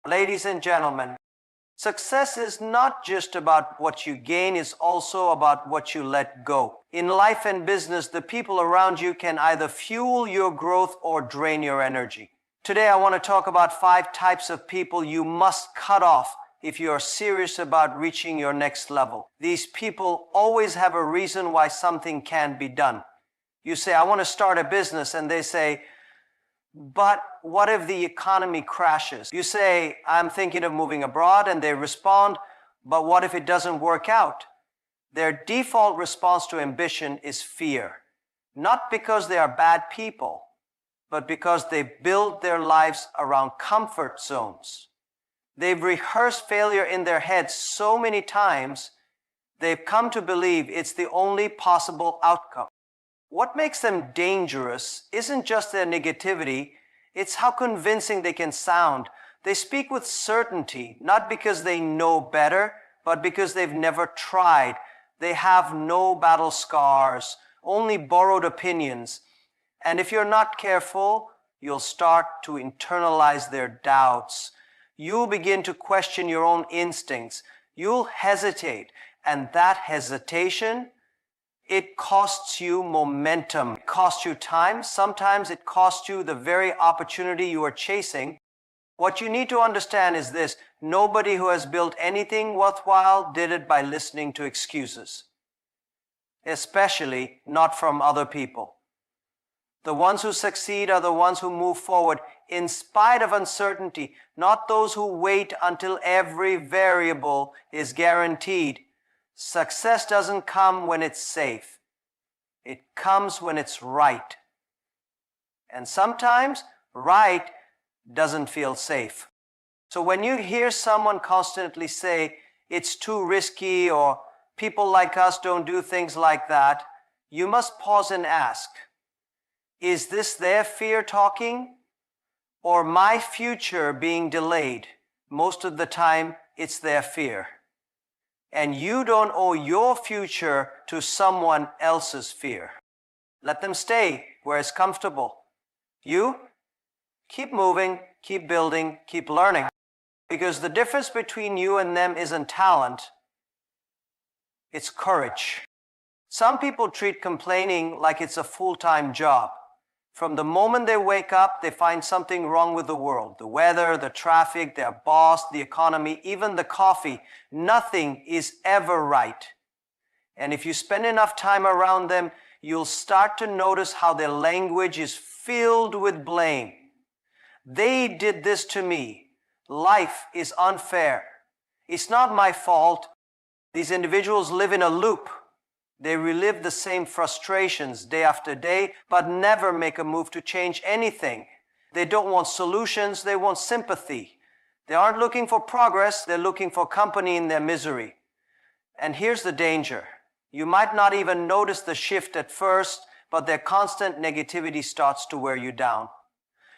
Ladies and gentlemen, success is not just about what you gain, it's also about what you let go. In life and business, the people around you can either fuel your growth or drain your energy. Today, I want to talk about 5 types of people you must cut off if you are serious about reaching your next level. These people always have a reason why something can be done. You say, I want to start a business, and they say, but what if the economy crashes? You say, I'm thinking of moving abroad, and they respond, but what if it doesn't work out? Their default response to ambition is fear, not because they are bad people, but because they build their lives around comfort zones. They've rehearsed failure in their heads so many times, they've come to believe it's the only possible outcome. What makes them dangerous isn't just their negativity, it's how convincing they can sound. They speak with certainty, not because they know better, but because they've never tried. They have no battle scars, only borrowed opinions. And if you're not careful, you'll start to internalize their doubts. You'll begin to question your own instincts. You'll hesitate, and that hesitation, it costs you momentum. It costs you time. Sometimes it costs you the very opportunity you are chasing. What you need to understand is this: nobody who has built anything worthwhile did it by listening to excuses, especially not from other people. The ones who succeed are the ones who move forward in spite of uncertainty, not those who wait until every variable is guaranteed. Success doesn't come when it's safe. It comes when it's right. And sometimes right doesn't feel safe. So when you hear someone constantly say, it's too risky, or people like us don't do things like that, you must pause and ask, is this their fear talking, or my future being delayed? Most of the time, it's their fear. And you don't owe your future to someone else's fear. Let them stay where it's comfortable. You keep moving, keep building, keep learning. Because the difference between you and them isn't talent, it's courage. Some people treat complaining like it's a full-time job. From the moment they wake up, they find something wrong with the world. The weather, the traffic, their boss, the economy, even the coffee. Nothing is ever right. And if you spend enough time around them, you'll start to notice how their language is filled with blame. They did this to me. Life is unfair. It's not my fault. These individuals live in a loop. They relive the same frustrations day after day, but never make a move to change anything. They don't want solutions, they want sympathy. They aren't looking for progress, they're looking for company in their misery. And here's the danger. You might not even notice the shift at first, but their constant negativity starts to wear you down.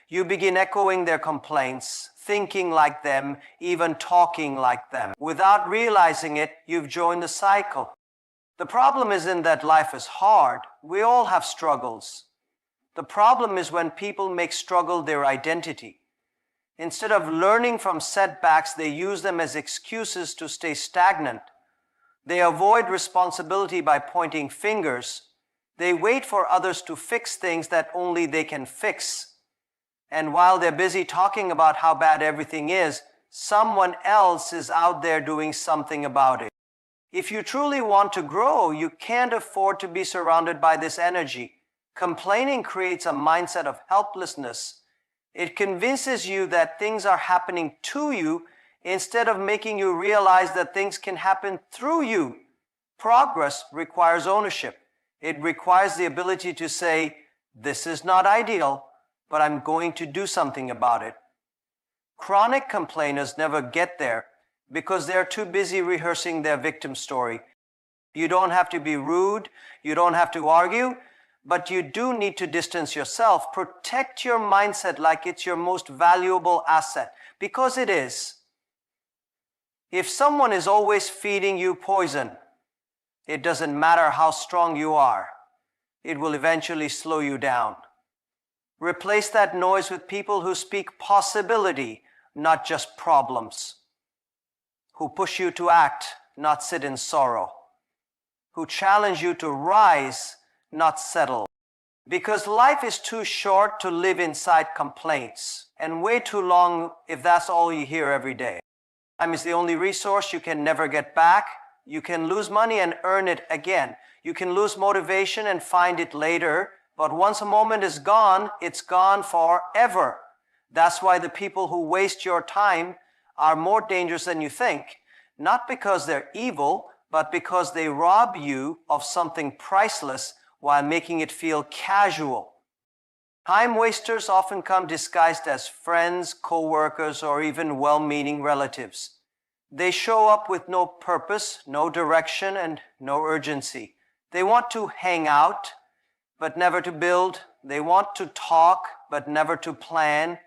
You begin echoing their complaints, thinking like them, even talking like them. Without realizing it, you've joined the cycle. The problem isn't that life is hard. We all have struggles. The problem is when people make struggle their identity. Instead of learning from setbacks, they use them as excuses to stay stagnant. They avoid responsibility by pointing fingers. They wait for others to fix things that only they can fix. And while they're busy talking about how bad everything is, someone else is out there doing something about it. If you truly want to grow, you can't afford to be surrounded by this energy. Complaining creates a mindset of helplessness. It convinces you that things are happening to you instead of making you realize that things can happen through you. Progress requires ownership. It requires the ability to say, this is not ideal, but I'm going to do something about it. Chronic complainers never get there because they're too busy rehearsing their victim story. You don't have to be rude, you don't have to argue, but you do need to distance yourself. Protect your mindset like it's your most valuable asset, because it is. If someone is always feeding you poison, it doesn't matter how strong you are, it will eventually slow you down. Replace that noise with people who speak possibility, not just problems. Who push you to act, not sit in sorrow. Who challenge you to rise, not settle. Because life is too short to live inside complaints, and way too long if that's all you hear every day. Time is the only resource you can never get back. You can lose money and earn it again. You can lose motivation and find it later, but once a moment is gone, it's gone forever. That's why the people who waste your time are more dangerous than you think, not because they're evil, but because they rob you of something priceless while making it feel casual. Time wasters often come disguised as friends, co-workers, or even well-meaning relatives. They show up with no purpose, no direction, and no urgency. They want to hang out, but never to build. They want to talk, but never to plan.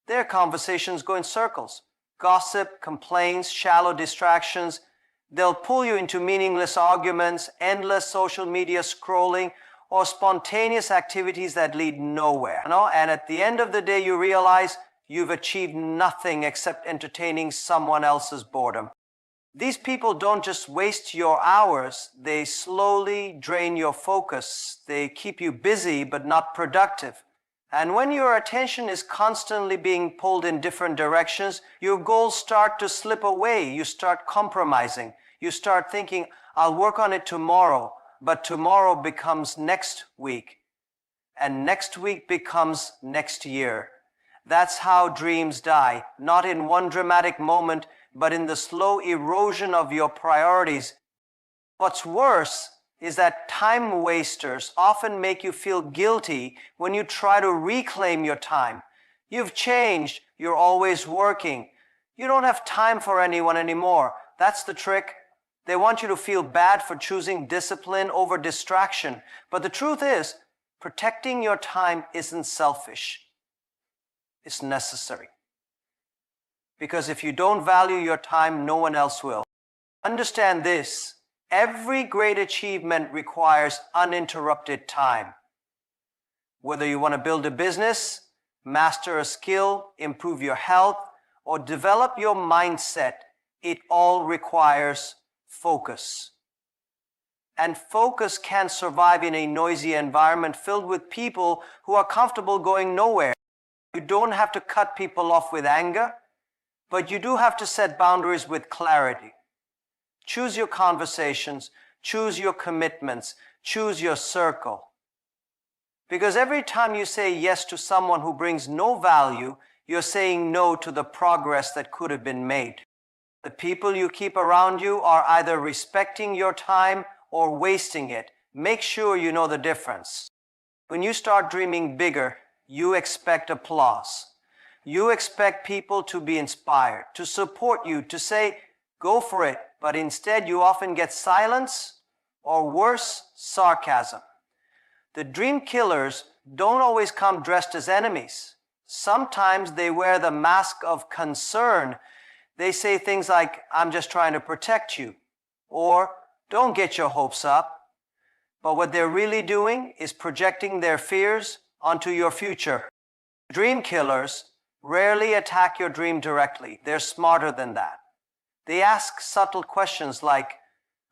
Their conversations go in circles. Gossip, complaints, shallow distractions. They'll pull you into meaningless arguments, endless social media scrolling, or spontaneous activities that lead nowhere. And at the end of the day, you realize you've achieved nothing except entertaining someone else's boredom. These people don't just waste your hours, they slowly drain your focus. They keep you busy but not productive. And when your attention is constantly being pulled in different directions, your goals start to slip away. You start compromising. You start thinking, I'll work on it tomorrow, but tomorrow becomes next week. And next week becomes next year. That's how dreams die, not in one dramatic moment, but in the slow erosion of your priorities. What's worse is that time wasters often make you feel guilty when you try to reclaim your time. You've changed. You're always working. You don't have time for anyone anymore. That's the trick. They want you to feel bad for choosing discipline over distraction. But the truth is, protecting your time isn't selfish. It's necessary. Because if you don't value your time, no one else will. Understand this. Every great achievement requires uninterrupted time. Whether you want to build a business, master a skill, improve your health, or develop your mindset, it all requires focus. And focus can survive in a noisy environment filled with people who are comfortable going nowhere. You don't have to cut people off with anger, but you do have to set boundaries with clarity. Choose your conversations, choose your commitments, choose your circle. Because every time you say yes to someone who brings no value, you're saying no to the progress that could have been made. The people you keep around you are either respecting your time or wasting it. Make sure you know the difference. When you start dreaming bigger, you expect applause. You expect people to be inspired, to support you, to say, go for it. But instead, you often get silence or worse, sarcasm. The dream killers don't always come dressed as enemies. Sometimes they wear the mask of concern. They say things like, I'm just trying to protect you, or don't get your hopes up. But what they're really doing is projecting their fears onto your future. Dream killers rarely attack your dream directly. They're smarter than that. They ask subtle questions like,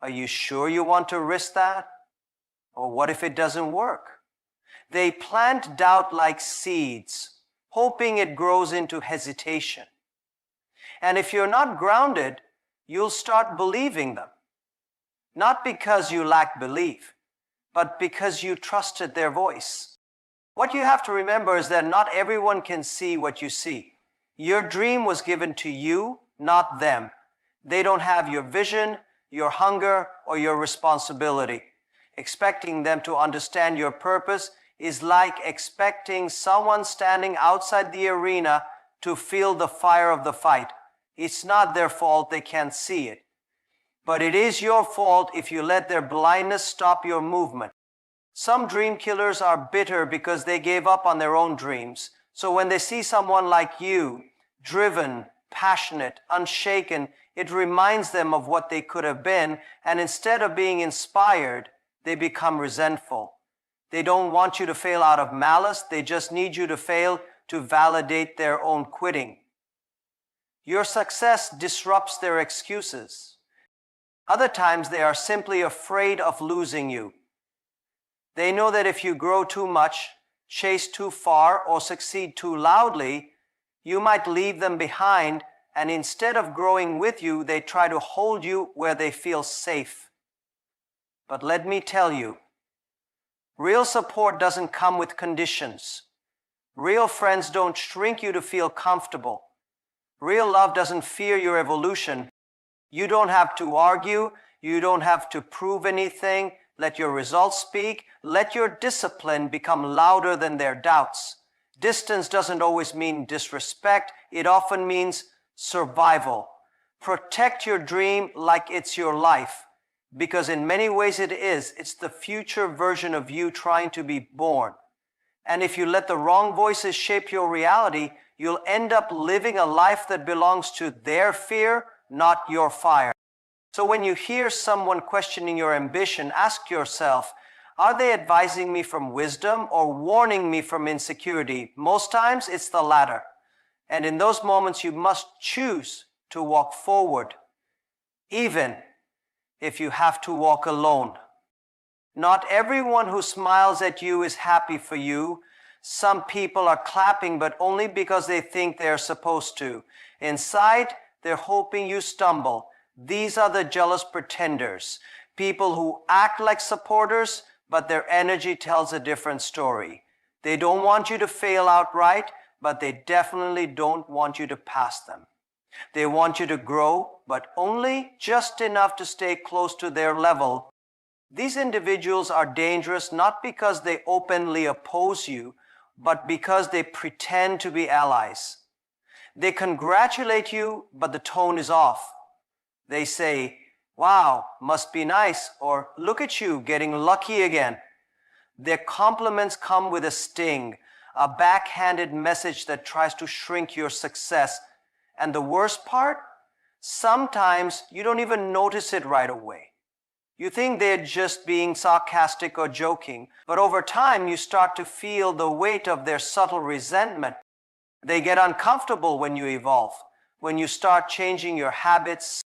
are you sure you want to risk that? Or what if it doesn't work? They plant doubt like seeds, hoping it grows into hesitation. And if you're not grounded, you'll start believing them. Not because you lack belief, but because you trusted their voice. What you have to remember is that not everyone can see what you see. Your dream was given to you, not them. They don't have your vision, your hunger, or your responsibility. Expecting them to understand your purpose is like expecting someone standing outside the arena to feel the fire of the fight. It's not their fault they can't see it. But it is your fault if you let their blindness stop your movement. Some dream killers are bitter because they gave up on their own dreams. So when they see someone like you, driven, passionate, unshaken, it reminds them of what they could have been, and instead of being inspired, they become resentful. They don't want you to fail out of malice, they just need you to fail to validate their own quitting. Your success disrupts their excuses. Other times they are simply afraid of losing you. They know that if you grow too much, chase too far, or succeed too loudly, you might leave them behind, and instead of growing with you, they try to hold you where they feel safe. But let me tell you, real support doesn't come with conditions. Real friends don't shrink you to feel comfortable. Real love doesn't fear your evolution. You don't have to argue. You don't have to prove anything. Let your results speak. Let your discipline become louder than their doubts. Distance doesn't always mean disrespect. It often means survival. Protect your dream like it's your life, because in many ways it is. It's the future version of you trying to be born. And if you let the wrong voices shape your reality, you'll end up living a life that belongs to their fear, not your fire. So when you hear someone questioning your ambition, ask yourself, are they advising me from wisdom or warning me from insecurity? Most times it's the latter. And in those moments you must choose to walk forward, even if you have to walk alone. Not everyone who smiles at you is happy for you. Some people are clapping, but only because they think they're supposed to. Inside, they're hoping you stumble. These are the jealous pretenders. People who act like supporters, but their energy tells a different story. They don't want you to fail outright, but they definitely don't want you to pass them. They want you to grow, but only just enough to stay close to their level. These individuals are dangerous not because they openly oppose you, but because they pretend to be allies. They congratulate you, but the tone is off. They say, "Wow, must be nice," or "Look at you, getting lucky again." Their compliments come with a sting, a backhanded message that tries to shrink your success. And the worst part? Sometimes you don't even notice it right away. You think they're just being sarcastic or joking, but over time you start to feel the weight of their subtle resentment. They get uncomfortable when you evolve, when you start changing your habits,